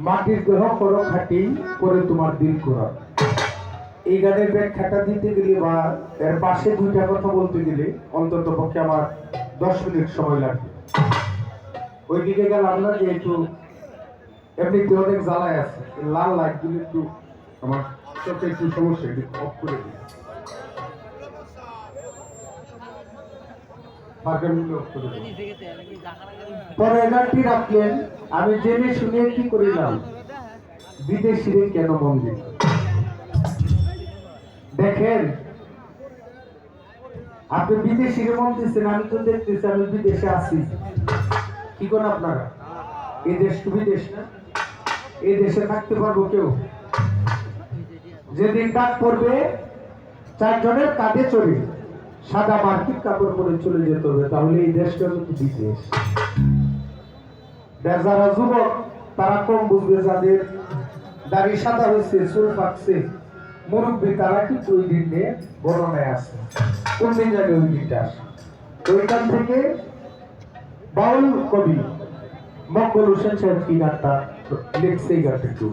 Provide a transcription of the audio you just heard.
মাটির দেহ করো খাটি করে তোমার দিল করা। এই গানের ব্যাখ্যাটা দিতে গেলে বা এর পাশে দুইটা কথা বলতে গেলে অন্তত পক্ষে আমার 10 মিনিট সময় লাগবে। ওইদিকে গেলাম না, যেহেতু এমনিতে অনেক জ্বালায় আছে, লাল লাইট গুলো একটু আমার চোখে একটু সমস্যা, একটু অফ করে দিই। পরে গানটি রাখলেন, আমি জেনে শুনে কি করিলাম, বিদেশিরে কেন মন দিল। দেখেন, আপনি বিদেশিরে মন দিচ্ছেন, আমি তো দেখতেছি আমি বিদেশে আছি। কি করেন আপনারা? এই দেশ তো বিদেশ না, এই দেশে থাকতে পারবো কেউ? যেদিন ডাক পড়বে 4 জনের কাঁধে চড়ে সাদা মার্কিন কাপড় পরে চলে যেতে হবে, তাহলে এই দেশটা কিন্তু বিদেশ। যারা যুবক তারা কম বুঝবে, যাদের দাড়ি সাদা হয়েছে, চুল পাকছে, মুরব্বী, তারা কিন্তু ওই দিন নিয়ে বর্ণনায় আছে। কোন দিন জানে ওই দিনটা আসে? ওইখান থেকে বাউল কবি মকবুল হোসেন সাহেব কি গানটা লিখছে, এই গানটা একটু